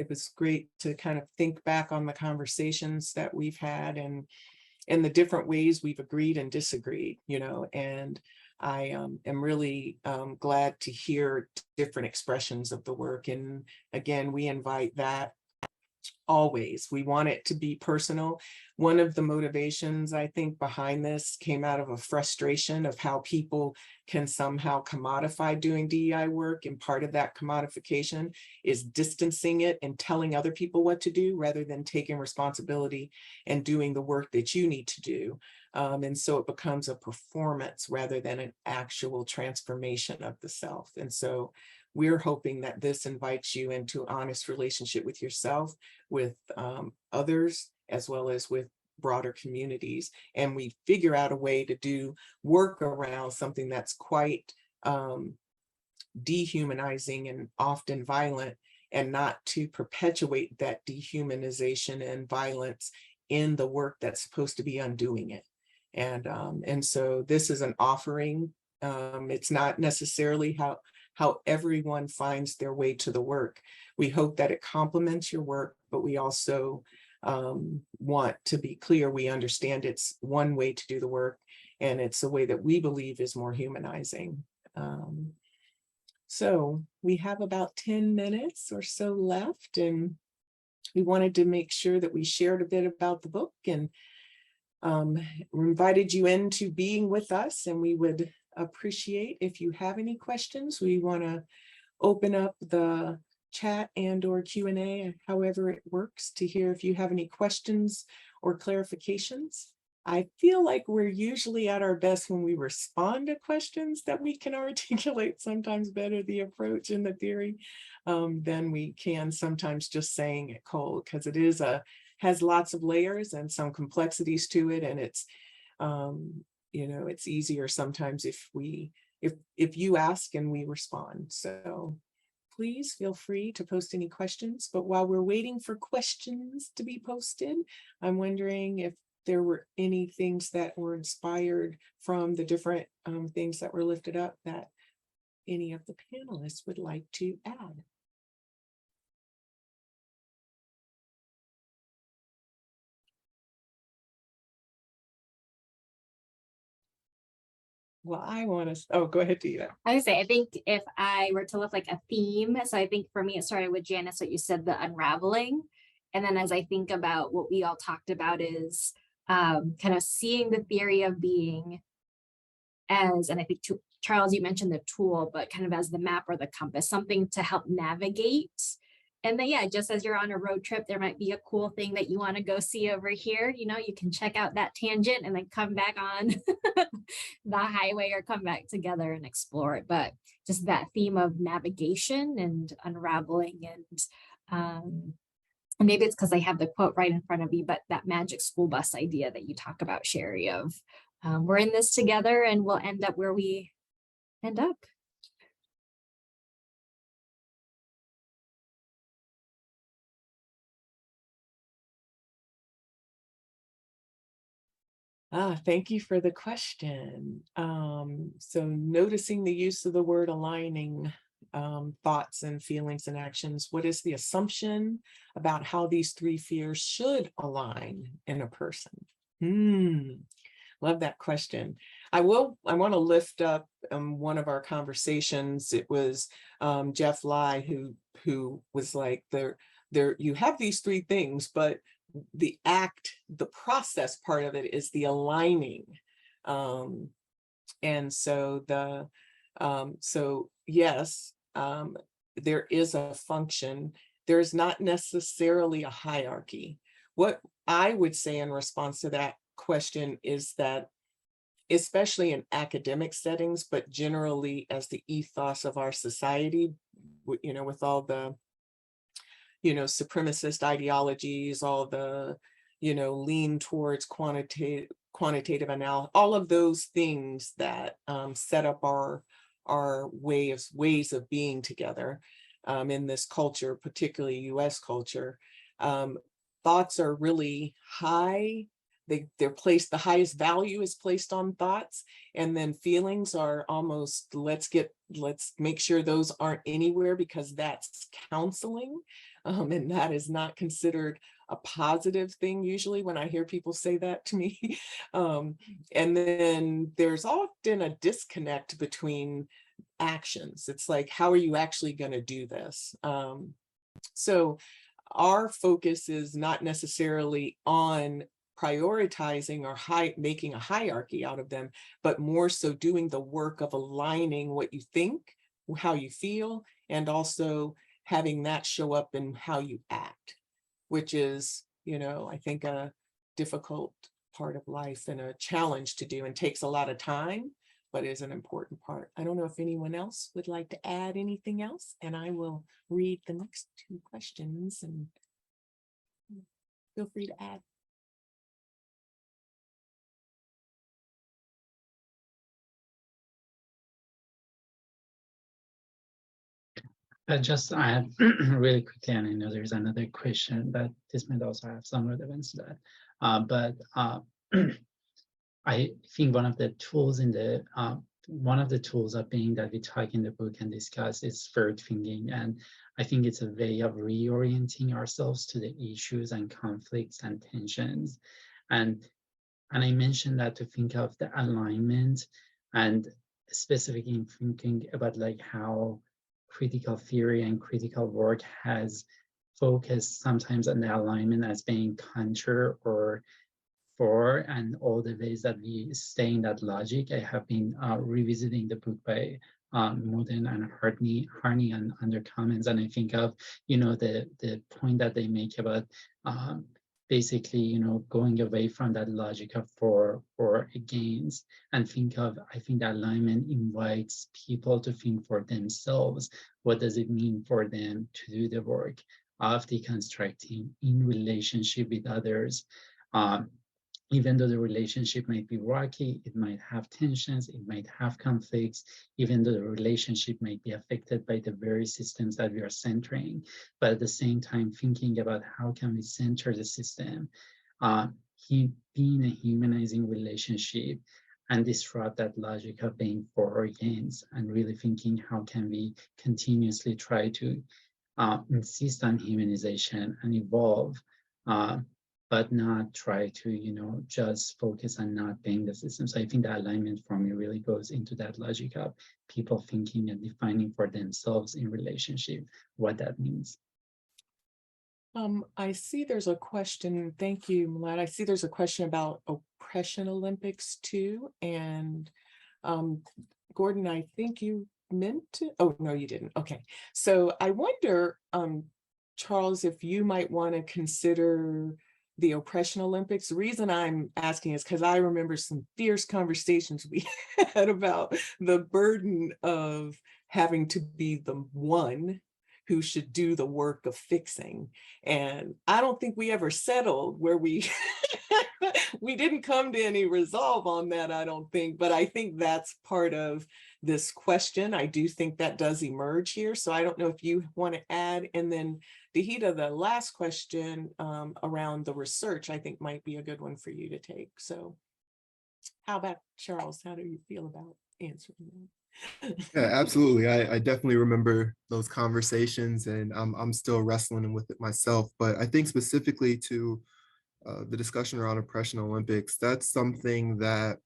was great to kind of think back on the conversations that we've had and the different ways we've agreed and disagreed, and I am really glad to hear different expressions of the work. And again, we invite that always. We want it to be personal. One of the motivations I think behind this came out of a frustration of how people can somehow commodify doing DEI work. And part of that commodification is distancing it and telling other people what to do rather than taking responsibility and doing the work that you need to do. And so it becomes a performance rather than an actual transformation of the self. And so we're hoping that this invites you into an honest relationship with yourself, with others, as well as with broader communities. And we figure out a way to do work around something that's quite dehumanizing and often violent, and not to perpetuate that dehumanization and violence in the work that's supposed to be undoing it. And so this is an offering. It's not necessarily how everyone finds their way to the work. We hope that it complements your work, but we also want to be clear we understand it's one way to do the work, and it's a way that we believe is more humanizing. So we have about 10 minutes or so left, and we wanted to make sure that we shared a bit about the book and we invited you into being with us, and we would appreciate if you have any questions. We want to open up the chat and/or Q&A, however it works, to hear if you have any questions or clarifications. I feel like we're usually at our best when we respond to questions that we can articulate sometimes better the approach and the theory than we can sometimes just saying it cold, because it has lots of layers and some complexities to it, and it's it's easier sometimes if you ask and we respond. So please feel free to post any questions. But while we're waiting for questions to be posted, I'm wondering if there were any things that were inspired from the different things that were lifted up that any of the panelists would like to add. Well, I want to, go ahead, Duhita. I would say, I think if I were to look like a theme, so I think for me, it started with Janice, what you said, the unraveling. And then as I think about what we all talked about is kind of seeing the theory of being as, and I think Charles, you mentioned the tool, but kind of as the map or the compass, something to help navigate. And then, yeah, just as you're on a road trip, there might be a cool thing that you want to go see over here. You can check out that tangent and then come back on the highway or come back together and explore it. But just that theme of navigation and unraveling, and maybe it's because I have the quote right in front of me, but that magic school bus idea that you talk about, Sherry, of we're in this together and we'll end up where we end up. Thank you for the question. So noticing the use of the word aligning thoughts and feelings and actions, what is the assumption about how these three fears should align in a person? Love that question. I want to lift up one of our conversations. It was Jeff Lai who was like, there you have these three things, but the process part of it is the aligning. And so yes, there is a function. There's not necessarily a hierarchy. What I would say in response to that question is that, especially in academic settings, but generally as the ethos of our society, with all the supremacist ideologies, all the, lean towards quantitative analysis, all of those things that set up our ways of being together in this culture, particularly US culture. Thoughts are really high. They're placed, the highest value is placed on thoughts, and then feelings are almost, let's make sure those aren't anywhere, because that's counseling. And that is not considered a positive thing usually when I hear people say that to me. And then there's often a disconnect between actions. It's like, how are you actually going to do this? So our focus is not necessarily on prioritizing or making a hierarchy out of them, but more so doing the work of aligning what you think, how you feel, and also having that show up in how you act, which is, I think a difficult part of life and a challenge to do, and takes a lot of time, but is an important part. I don't know if anyone else would like to add anything else, and I will read the next two questions and feel free to add. Just add really quickly, and I know there's another question that this might also have some relevance to that. But I think one of the tools of being that we talk in the book and discuss is forward thinking, and I think it's a way of reorienting ourselves to the issues and conflicts and tensions, and I mentioned that to think of the alignment, and specifically in thinking about like how critical theory and critical work has focused sometimes on the alignment as being counter or for, and all the ways that we stay in that logic. I have been revisiting the book by Modern and Harney and under comments, and I think of the point that they make about basically going away from that logic of for or against, and I think that alignment invites people to think for themselves. What does it mean for them to do the work of deconstructing in relationship with others? Even though the relationship might be rocky, it might have tensions, it might have conflicts, even though the relationship might be affected by the very systems that we are centering. But at the same time, thinking about how can we center the system, being a humanizing relationship, and disrupt that logic of being for or against, and really thinking how can we continuously try to insist on humanization and evolve, but not try to, just focus on not being the system. So I think the alignment for me really goes into that logic of people thinking and defining for themselves in relationship what that means. I see there's a question. Thank you, Milad. I see there's a question about oppression Olympics too. And Gordon, I think you meant to, oh, no, you didn't. Okay. So I wonder, Charles, if you might want to consider the oppression Olympics. The reason I'm asking is because I remember some fierce conversations we had about the burden of having to be the one who should do the work of fixing. And I don't think we ever settled where we didn't come to any resolve on that, I don't think, but I think that's part of this question. I do think that does emerge here. So I don't know if you want to add. And then Duhita, the last question around the research, I think might be a good one for you to take. So How about Charles? How do you feel about answering that? Yeah, absolutely. I definitely remember those conversations, and I'm still wrestling with it myself. But I think specifically to the discussion around oppression Olympics, that's something that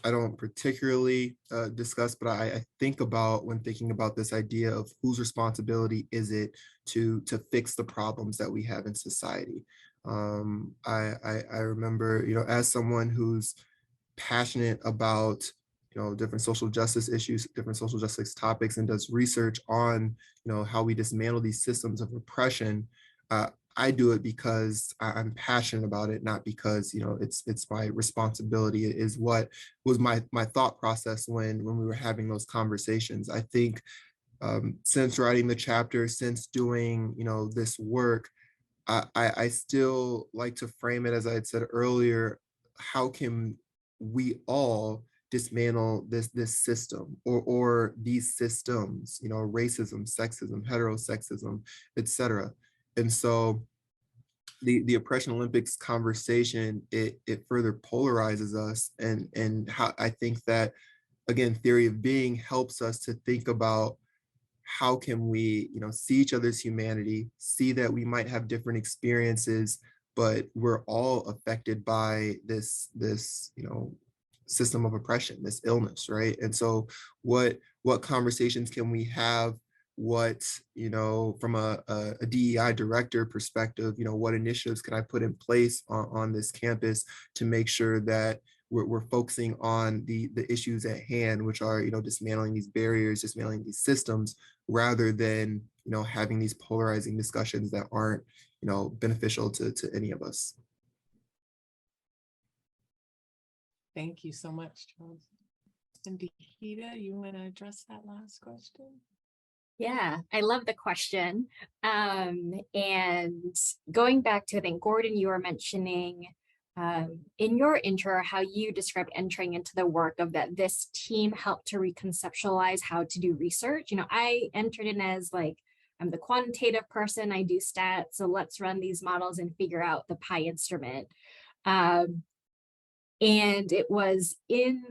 I don't particularly discuss, but I think about when thinking about this idea of whose responsibility is it to fix the problems that we have in society. I remember, as someone who's passionate about different social justice issues, different social justice topics, and does research on how we dismantle these systems of oppression. I do it because I'm passionate about it, not because it's my responsibility. It is what was my thought process when we were having those conversations. I think since writing the chapter, since doing this work, I still like to frame it as I had said earlier. How can we all dismantle this system or these systems? Racism, sexism, heterosexism, etc. And so the oppression Olympics conversation, it further polarizes us, and how I think that, again, theory of being helps us to think about how can we see each other's humanity, see that we might have different experiences, but we're all affected by this system of oppression, this illness, right? And so what conversations can we have? What from a DEI director perspective, what initiatives can I put in place on this campus to make sure that we're focusing on the issues at hand, which are dismantling these barriers, dismantling these systems, rather than having these polarizing discussions that aren't beneficial to any of us. Thank you so much, Charles. And Duhita, you want to address that last question? Yeah, I love the question. And going back to, I think, Gordon, you were mentioning in your intro how you described entering into the work of that this team helped to reconceptualize how to do research. I entered in as like, I'm the quantitative person, I do stats, so let's run these models and figure out the pi instrument. And it was in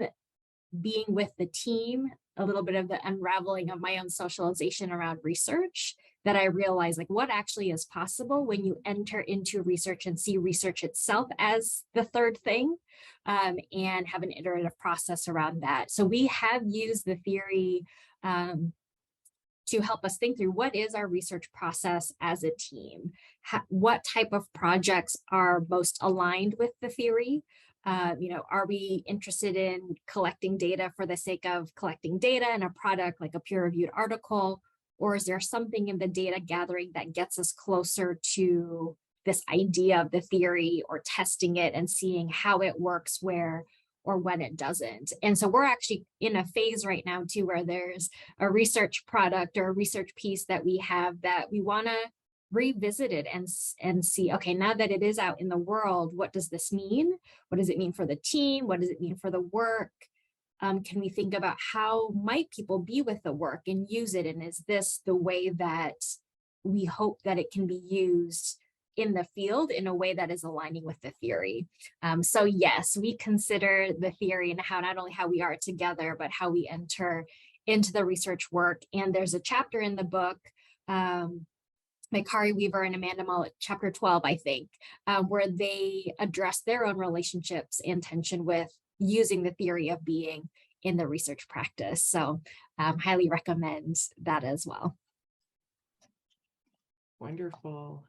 being with the team, a little bit of the unraveling of my own socialization around research, that I realized like what actually is possible when you enter into research and see research itself as the third thing, and have an iterative process around that. So we have used the theory to help us think through what is our research process as a team, what type of projects are most aligned with the theory. Are we interested in collecting data for the sake of collecting data in a product like a peer-reviewed article? Or is there something in the data gathering that gets us closer to this idea of the theory, or testing it and seeing how it works where or when it doesn't? And so we're actually in a phase right now too, where there's a research product or a research piece that we have that we want to revisit it and see, okay, now that it is out in the world, what does this mean? What does it mean for the team? What does it mean for the work? Can we think about how might people be with the work and use it? And is this the way that we hope that it can be used in the field in a way that is aligning with the theory? So yes, we consider the theory and how not only how we are together, but how we enter into the research work. And there's a chapter in the book by Kari Weaver and Amanda Mullet, chapter 12, I think, where they address their own relationships and tension with using the theory of being in the research practice. So highly recommend that as well. Wonderful.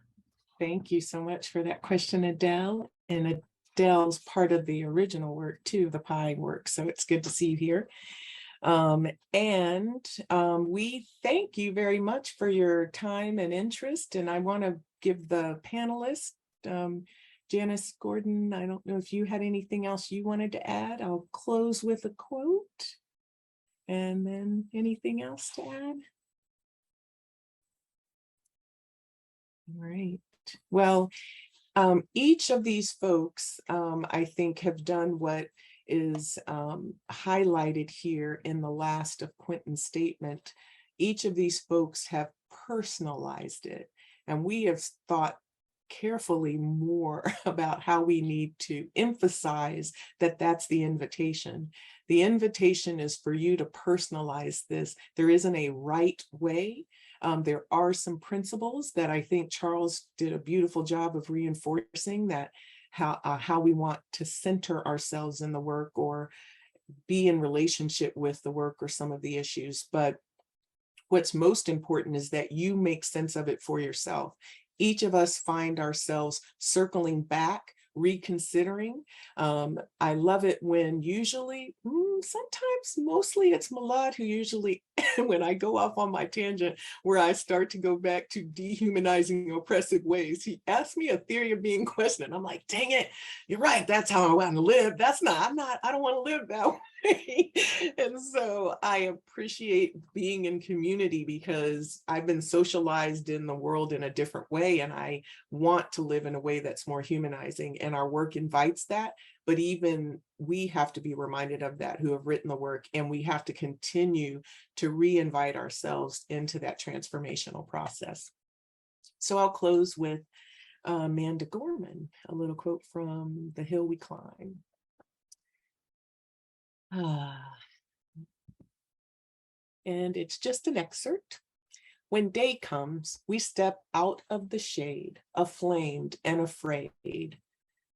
Thank you so much for that question, Adele. And Adele's part of the original work too, the PI work. So it's good to see you here. We thank you very much for your time and interest. And I want to give the panelists, Janice, Gordon, I don't know if you had anything else you wanted to add. I'll close with a quote. And then anything else to add? All right. Well, each of these folks, I think, have done what is highlighted here in the last of Quentin's statement. Each of these folks have personalized it, and we have thought carefully more about how we need to emphasize that that's the invitation. The invitation is for you to personalize this. There isn't a right way. There are some principles that I think Charles did a beautiful job of reinforcing, that how we want to center ourselves in the work or be in relationship with the work or some of the issues. But what's most important is that you make sense of it for yourself. Each of us find ourselves circling back, reconsidering. I love it when usually, sometimes, mostly it's Milad who usually, when I go off on my tangent, where I start to go back to dehumanizing oppressive ways. He asked me a theory of being question, and I'm like, dang it, you're right, that's how I want to live. I don't want to live that way. And so I appreciate being in community because I've been socialized in the world in a different way, and I want to live in a way that's more humanizing, and our work invites that. But even we have to be reminded of that, who have written the work, and we have to continue to re-invite ourselves into that transformational process. So I'll close with Amanda Gorman, a little quote from The Hill We Climb. And it's just an excerpt. When day comes, we step out of the shade, aflamed and afraid.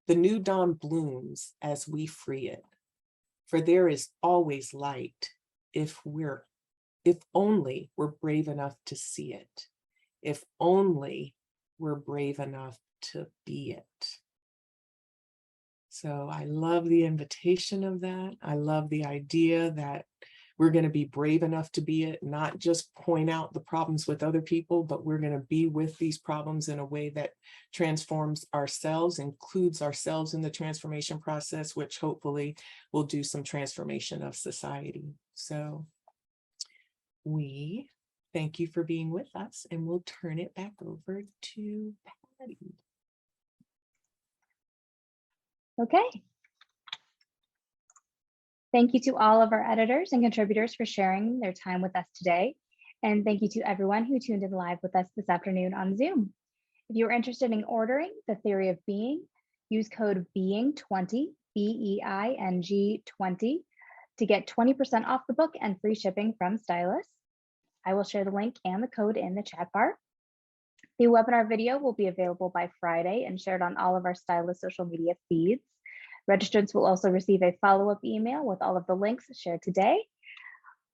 The new dawn blooms as we free it. For there is always light if only we're brave enough to see it. If only we're brave enough to be it. So I love the invitation of that. I love the idea that we're going to be brave enough to be it, not just point out the problems with other people, but we're going to be with these problems in a way that transforms ourselves, includes ourselves in the transformation process, which hopefully will do some transformation of society. So we thank you for being with us, and we'll turn it back over to Patty. Okay. Thank you to all of our editors and contributors for sharing their time with us today. And thank you to everyone who tuned in live with us this afternoon on Zoom. If you're interested in ordering The Theory of Being, use code BEING20, BEING 20, to get 20% off the book and free shipping from Stylus. I will share the link and the code in the chat bar. The webinar video will be available by Friday and shared on all of our Stylus social media feeds. Registrants will also receive a follow-up email with all of the links shared today.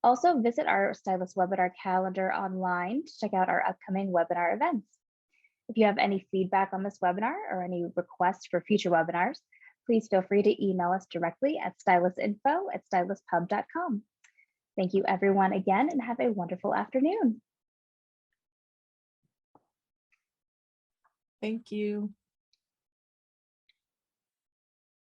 Also, visit our Stylus webinar calendar online to check out our upcoming webinar events. If you have any feedback on this webinar or any requests for future webinars, please feel free to email us directly at stylusinfo@styluspub.com. Thank you everyone again, and have a wonderful afternoon. Thank you.